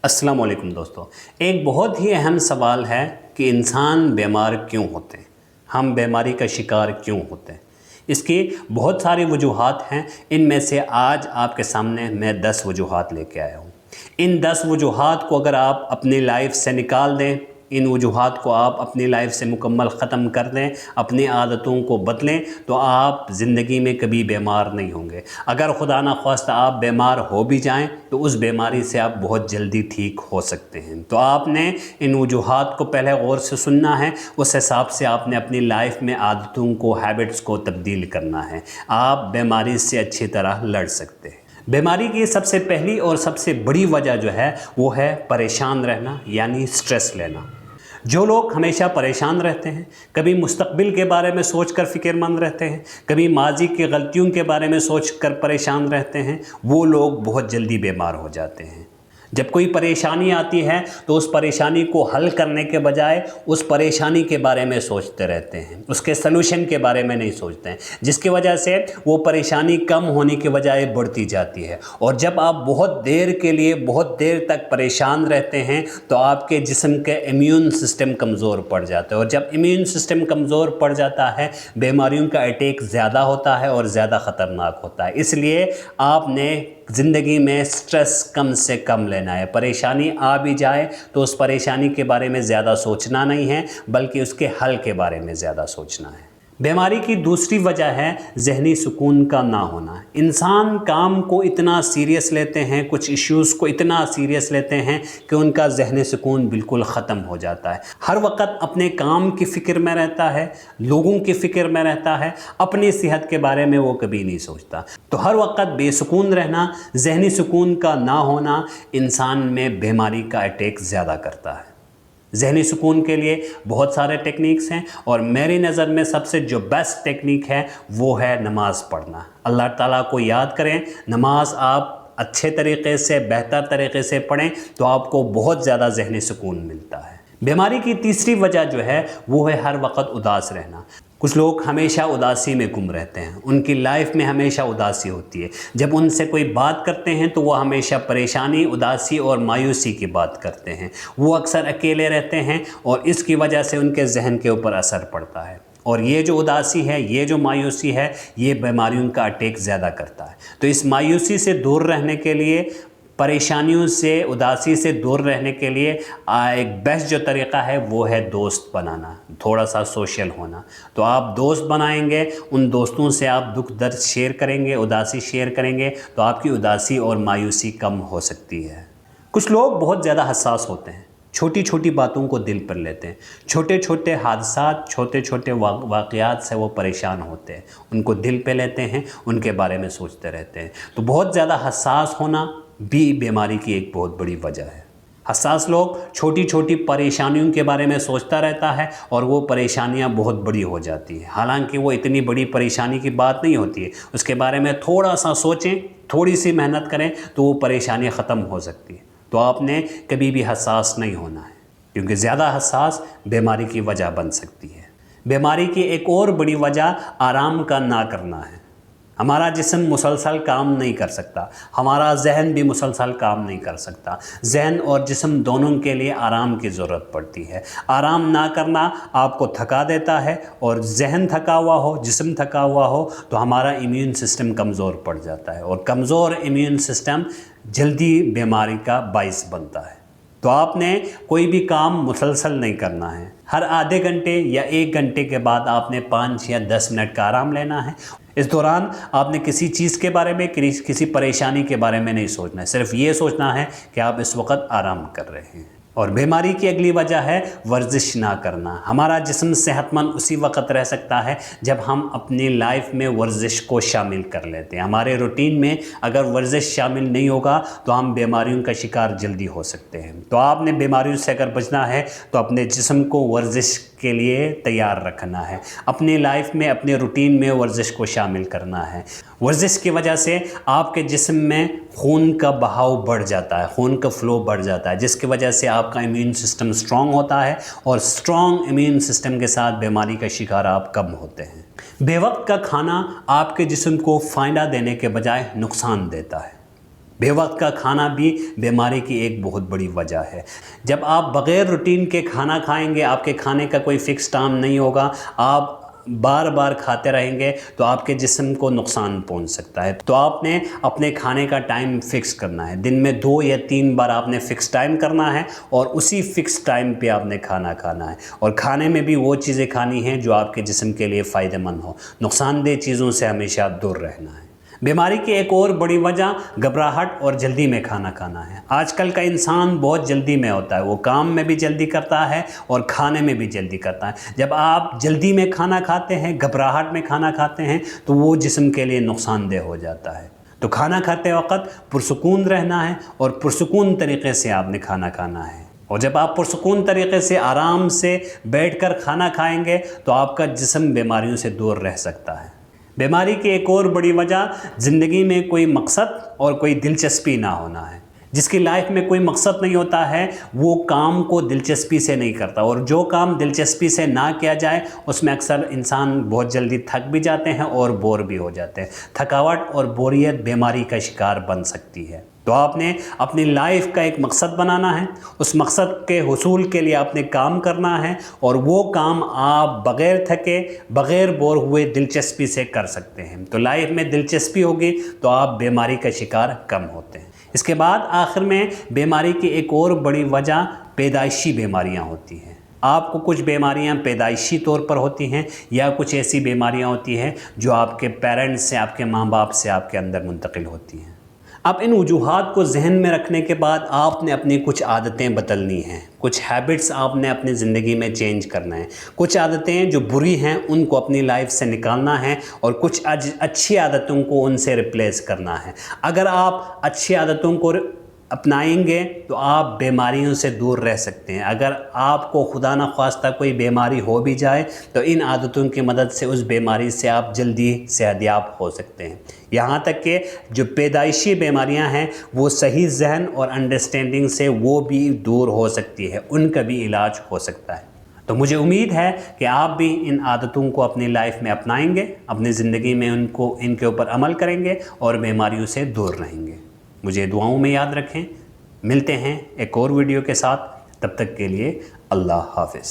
अस्सलाम वालेकुम दोस्तों। एक बहुत ही अहम सवाल है कि इंसान बीमार क्यों होते हैं, हम बीमारी का शिकार क्यों होते हैं। इसकी बहुत सारी वजूहात हैं। इनमें से आज आपके सामने मैं 10 वजूहात लेके आया हूँ। इन 10 वजूहात को अगर आप अपनी लाइफ से निकाल दें, इन वजूहात को आप अपनी लाइफ से मुकम्मल ख़त्म कर दें, अपनी आदतों को बदलें, तो आप ज़िंदगी में कभी बीमार नहीं होंगे। अगर खुदा न ख्वास्ता आप बीमार हो भी जाएं तो उस बीमारी से आप बहुत जल्दी ठीक हो सकते हैं। तो आपने इन वजूहात को पहले गौर से सुनना है, उस हिसाब से आपने अपनी लाइफ में आदतों को, हैबिट्स को तब्दील करना है। आप बीमारी से अच्छी तरह लड़ सकते हैं। बीमारी की सबसे पहली और सबसे बड़ी वजह जो है वो है परेशान रहना, यानी स्ट्रेस लेना। जो लोग हमेशा परेशान रहते हैं, कभी मुस्तकबिल के बारे में सोचकर फ़िक्रमंद रहते हैं, कभी माजी की गलतियों के बारे में सोचकर परेशान रहते हैं, वो लोग बहुत जल्दी बीमार हो जाते हैं। जब कोई परेशानी आती है तो उस परेशानी को हल करने के बजाय उस परेशानी के बारे में सोचते रहते हैं, उसके सलूशन के बारे में नहीं सोचते हैं, जिसकी वजह से वो परेशानी कम होने के बजाय बढ़ती जाती है। और जब आप बहुत देर के लिए, बहुत देर तक परेशान रहते हैं तो आपके जिस्म के इम्यून सिस्टम कमज़ोर पड़ जाता है, और जब इम्यून सिस्टम कमज़ोर पड़ जाता है बीमारियों का अटैक ज़्यादा होता है और ज़्यादा ख़तरनाक होता है। इसलिए आपने ज़िंदगी में स्ट्रेस कम से कम लेना है। परेशानी आ भी जाए तो उस परेशानी के बारे में ज़्यादा सोचना नहीं है, बल्कि उसके हल के बारे में ज़्यादा सोचना है। बीमारी की दूसरी वजह है ज़हनी सुकून का ना होना। इंसान काम को इतना सीरियस लेते हैं, कुछ इश्यूज़ को इतना सीरियस लेते हैं कि उनका ज़हनी सुकून बिल्कुल ख़त्म हो जाता है। हर वक्त अपने काम की फ़िक्र में रहता है, लोगों की फ़िक्र में रहता है, अपनी सेहत के बारे में वो कभी नहीं सोचता। तो हर वक्त बेसुकून रहना, ज़हनी सुकून का ना होना इंसान में बीमारी का अटैक ज़्यादा करता है। ज़हनी सुकून के लिए बहुत सारे टेक्निक्स हैं, और मेरी नज़र में सबसे जो बेस्ट टेक्निक है वो है नमाज़ पढ़ना। अल्लाह ताला को याद करें। नमाज आप अच्छे तरीक़े से, बेहतर तरीक़े से पढ़ें तो आपको बहुत ज़्यादा ज़हनी सुकून मिलता है। बीमारी की तीसरी वजह जो है वो है हर वक्त उदास रहना। कुछ लोग हमेशा उदासी में गुम रहते हैं, उनकी लाइफ में हमेशा उदासी होती है। जब उनसे कोई बात करते हैं तो वो हमेशा परेशानी, उदासी और मायूसी की बात करते हैं। वो अक्सर अकेले रहते हैं और इसकी वजह से उनके जहन के ऊपर असर पड़ता है। और ये जो उदासी है, ये जो मायूसी है, ये बीमारियों का अटैक ज़्यादा करता है। तो इस मायूसी से दूर रहने के लिए, परेशानियों से, उदासी से दूर रहने के लिए एक बेस्ट जो तरीक़ा है वो है दोस्त बनाना, थोड़ा सा सोशल होना। तो आप दोस्त बनाएंगे, उन दोस्तों से आप दुख दर्द शेयर करेंगे, उदासी शेयर करेंगे, तो आपकी उदासी और मायूसी कम हो सकती है। कुछ लोग बहुत ज़्यादा हसास होते हैं, छोटी छोटी बातों को दिल पर लेते हैं। छोटे छोटे हादसात, छोटे छोटे वाक़यात से वो परेशान होते हैं, उनको दिल पे लेते हैं, उनके बारे में सोचते रहते हैं। तो बहुत ज़्यादा हसास होना भी बीमारी की एक बहुत बड़ी वजह है। हसास लोग छोटी छोटी परेशानियों के बारे में सोचता रहता है और वो परेशानियां बहुत बड़ी हो जाती हैं। हालांकि वो इतनी बड़ी परेशानी की बात नहीं होती है, उसके बारे में थोड़ा सा सोचें, थोड़ी सी मेहनत करें तो वो परेशानी ख़त्म हो सकती है। तो आपने कभी भी हसास नहीं होना है, क्योंकि ज़्यादा हसास बीमारी की वजह बन सकती है। बीमारी की एक और बड़ी वजह आराम का ना करना है। हमारा जिस्म मुसलसल काम नहीं कर सकता, हमारा जहन भी मुसलसल काम नहीं कर सकता। जहन और जिस्म दोनों के लिए आराम की ज़रूरत पड़ती है। आराम ना करना आपको थका देता है, और जहन थका हुआ हो, जिस्म थका हुआ हो तो हमारा इम्यून सिस्टम कमज़ोर पड़ जाता है, और कमज़ोर इम्यून सिस्टम जल्दी बीमारी का बाइस बनता है। तो आपने कोई भी काम मुसलसल नहीं करना है। हर आधे घंटे या 1 घंटे के बाद आपने 5 या 10 मिनट का आराम लेना है। इस दौरान आपने किसी चीज़ के बारे में, किसी परेशानी के बारे में नहीं सोचना है, सिर्फ ये सोचना है कि आप इस वक्त आराम कर रहे हैं। और बीमारी की अगली वजह है वर्जिश ना करना। हमारा जिस्म सेहतमंद उसी वक्त रह सकता है जब हम अपनी लाइफ में वर्जिश को शामिल कर लेते हैं। हमारे रूटीन में अगर वर्जिश शामिल नहीं होगा तो हम बीमारियों का शिकार जल्दी हो सकते हैं। तो आपने बीमारियों से अगर बचना है तो अपने जिस्म को वर्जिश के लिए तैयार रखना है। अपनी लाइफ में, अपने रूटीन में वर्जिश को शामिल करना है। वर्जिश की वजह से आपके जिस्म में खून का बहाव बढ़ जाता है, खून का फ्लो बढ़ जाता है, जिसकी वजह से आपका इम्यून सिस्टम स्ट्रॉन्ग होता है, और स्ट्रॉन्ग इम्यून सिस्टम के साथ बीमारी का शिकार आप कम होते हैं। बेवक्त का खाना आपके जिस्म को फ़ायदा देने के बजाय नुकसान देता है। بے وقت کا کھانا بھی بیماری کی ایک بہت بڑی وجہ ہے۔ جب آپ بغیر روٹین کے کھانا کھائیں گے، آپ کے کھانے کا کوئی فکس ٹائم نہیں ہوگا، آپ بار بار کھاتے رہیں گے تو آپ کے جسم کو نقصان پہنچ سکتا ہے۔ تو آپ نے اپنے کھانے کا ٹائم فکس کرنا ہے، دن میں 2 یا 3 بار آپ نے فکس ٹائم کرنا ہے اور اسی فکس ٹائم پہ آپ نے کھانا کھانا ہے، اور کھانے میں بھی وہ چیزیں کھانی ہیں جو آپ کے جسم کے لیے فائدہ مند ہو، نقصان دہ چیزوں سے ہمیشہ دور رہنا ہے۔ بیماری کی ایک اور بڑی وجہ گھبراہٹ اور جلدی میں کھانا کھانا ہے۔ آج کل کا انسان بہت جلدی میں ہوتا ہے، وہ کام میں بھی جلدی کرتا ہے اور کھانے میں بھی جلدی کرتا ہے۔ جب آپ جلدی میں کھانا کھاتے ہیں، گھبراہٹ میں کھانا کھاتے ہیں، تو وہ جسم کے لیے نقصان دہ ہو جاتا ہے۔ تو کھانا کھاتے وقت پرسکون رہنا ہے اور پرسکون طریقے سے آپ نے کھانا کھانا ہے، اور جب آپ پرسکون طریقے سے آرام سے بیٹھ کر کھانا کھائیں گے تو آپ کا جسم بیماریوں سے دور رہ سکتا ہے۔ بیماری کی ایک اور بڑی وجہ زندگی میں کوئی مقصد اور کوئی دلچسپی نہ ہونا ہے۔ جس کی لائف میں کوئی مقصد نہیں ہوتا ہے وہ کام کو دلچسپی سے نہیں کرتا، اور جو کام دلچسپی سے نہ کیا جائے اس میں اکثر انسان بہت جلدی تھک بھی جاتے ہیں اور بور بھی ہو جاتے ہیں۔ تھکاوٹ اور بوریت بیماری کا شکار بن سکتی ہے۔ تو آپ نے اپنی لائف کا ایک مقصد بنانا ہے، اس مقصد کے حصول کے لیے آپ نے کام کرنا ہے، اور وہ کام آپ بغیر تھکے، بغیر بور ہوئے دلچسپی سے کر سکتے ہیں۔ تو لائف میں دلچسپی ہوگی تو آپ بیماری کا شکار کم ہوتے ہیں۔ اس کے بعد آخر میں بیماری کی ایک اور بڑی وجہ پیدائشی بیماریاں ہوتی ہیں۔ آپ کو کچھ بیماریاں پیدائشی طور پر ہوتی ہیں، یا کچھ ایسی بیماریاں ہوتی ہیں جو آپ کے پیرنٹس سے، آپ کے ماں باپ سے آپ کے اندر منتقل ہوتی ہیں۔ اب ان وجوہات کو ذہن میں رکھنے کے بعد آپ نے اپنی کچھ عادتیں بدلنی ہیں، کچھ ہیبٹس آپ نے اپنی زندگی میں چینج کرنا ہے، کچھ عادتیں جو بری ہیں ان کو اپنی لائف سے نکالنا ہے، اور کچھ اچھی عادتوں کو ان سے ریپلیس کرنا ہے۔ اگر آپ اچھی عادتوں کو اپنائیں گے تو آپ بیماریوں سے دور رہ سکتے ہیں۔ اگر آپ کو خدا نخواستہ کوئی بیماری ہو بھی جائے تو ان عادتوں کی مدد سے اس بیماری سے آپ جلدی صحت یاب ہو سکتے ہیں۔ یہاں تک کہ جو پیدائشی بیماریاں ہیں وہ صحیح ذہن اور انڈرسٹینڈنگ سے وہ بھی دور ہو سکتی ہے، ان کا بھی علاج ہو سکتا ہے۔ تو مجھے امید ہے کہ آپ بھی ان عادتوں کو اپنی لائف میں اپنائیں گے، اپنی زندگی میں ان کے اوپر عمل کریں گے اور بیماریوں سے دور رہیں گے۔ مجھے دعاؤں میں یاد رکھیں۔ ملتے ہیں ایک اور ویڈیو کے ساتھ، تب تک کے لیے اللہ حافظ۔